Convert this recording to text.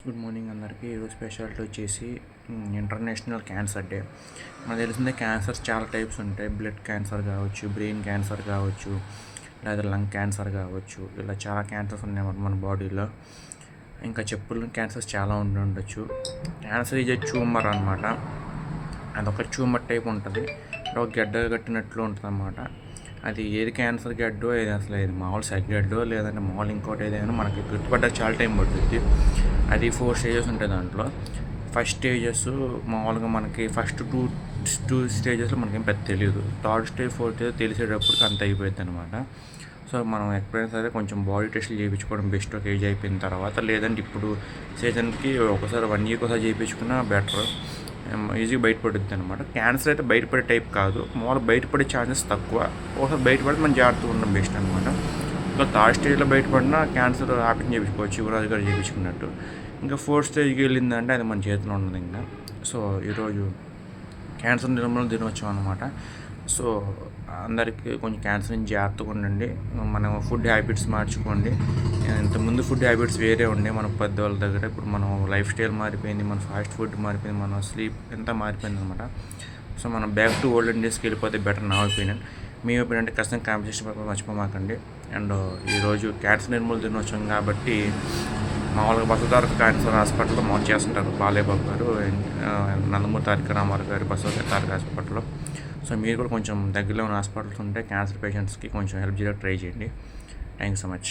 Good morning అందరికీ. ఈరోజు speciality వచ్చేసి ఇంటర్నేషనల్ క్యాన్సర్ డే. మనకు తెలిసిందే క్యాన్సర్స్ చాలా టైప్స్ ఉంటాయి. బ్లడ్ క్యాన్సర్ కావచ్చు, బ్రెయిన్ క్యాన్సర్ కావచ్చు, లేదా లంగ్ క్యాన్సర్ కావచ్చు. ఇలా చాలా క్యాన్సర్స్ ఉన్నాయి మన బాడీలో. ఇంకా చెప్పులు క్యాన్సర్స్ చాలా ఉండొచ్చు. క్యాన్సర్ ఈజ్ ట్యూమర్ అనమాట. అదొక ట్యూమర్ టైప్ ఉంటుంది. ఒక గడ్డ కట్టినట్లు ఉంటుంది అన్నమాట. అది ఏది క్యాన్సర్ గడ్డో, ఏది అసలు ఏది మామూలు గడ్డో, లేదంటే మామూలు ఇంకోటి ఏదైనా మనకి గుర్తుపడ్డానికి చాలా టైం పడుతుంది. అది 4 స్టేజెస్ ఉంటాయి దాంట్లో. ఫస్ట్ స్టేజెస్ మామూలుగా మనకి ఫస్ట్ టూ స్టేజెస్లో మనకేం పెద్ద తెలియదు. థర్డ్ స్టేజ్, ఫోర్త్ స్టేజ్ తెలిసేటప్పటికి అంత అయిపోయింది అనమాట. సో మనం ఎప్పుడైనా సరే కొంచెం బాడీ టెస్ట్లు చేయించుకోవడం బెస్ట్, ఒక ఏజ్ అయిపోయిన తర్వాత. లేదంటే ఇప్పుడు సీజన్కి ఒకసారి 1 ఇయర్కి ఒకసారి చేయించుకున్నా బెటర్, ఈజీగా బయటపడుద్ది అనమాట. క్యాన్సర్ అయితే బయటపడే టైప్ కాదు, మామూలుగా బయటపడే ఛాన్సెస్ తక్కువ. ఒకసారి బయటపడితే మనం జాగ్రత్తగా ఉండడం బెస్ట్ అనమాట. ఇంకా థర్డ్ స్టేజ్లో బయటపడినా క్యాన్సర్ ఆపరేషన్ చేయించుకోవచ్చు, యువరాజు గారు చేయించుకున్నట్టు. ఇంకా 4th స్టేజ్కి వెళ్ళిందంటే అది మన చేతిలో ఉండదు ఇంకా. సో ఈరోజు క్యాన్సర్ నిర్మూలన దినోత్సవం అనమాట. సో అందరికీ కొంచెం క్యాన్సర్ నుంచి జాగ్రత్తగా ఉండండి. మనం ఫుడ్ హ్యాబిట్స్ మార్చుకోండి. ఇంతకుముందు ఫుడ్ హ్యాబిట్స్ వేరే ఉండే మన పెద్దవాళ్ళ దగ్గర. ఇప్పుడు మనం లైఫ్ స్టైల్ మారిపోయింది, మన ఫాస్ట్ ఫుడ్ మారిపోయింది, మన స్లీప్ ఎంత మారిపోయింది అనమాట. సో మనం బ్యాక్ టు ఓల్డెన్ డేస్కి వెళ్ళిపోతే బెటర్, నా ఒపీనియన్. మీ ఒపీనియన్ అంటే ఖచ్చితంగా కాంపిటీషన్ పక్కన మర్చిపోమాకండి. అండ్ ఈరోజు క్యాన్సర్ నిర్మూలన దినోత్సవం కాబట్టి మామూలుగా బసవతారక క్యాన్సర్ హాస్పిటల్లో మామూలు చేస్తుంటారు బాలేబాబు గారు, నందమూరి తారక రామారావు గారు బసవతారక హాస్పిటల్లో. సో మీరు కూడా కొంచెం దగ్గరలో ఉన్న హాస్పిటల్స్ ఉంటే క్యాన్సర్ పేషెంట్స్కి కొంచెం హెల్ప్ చేయడానికి ట్రై చేయండి. Thank you so much.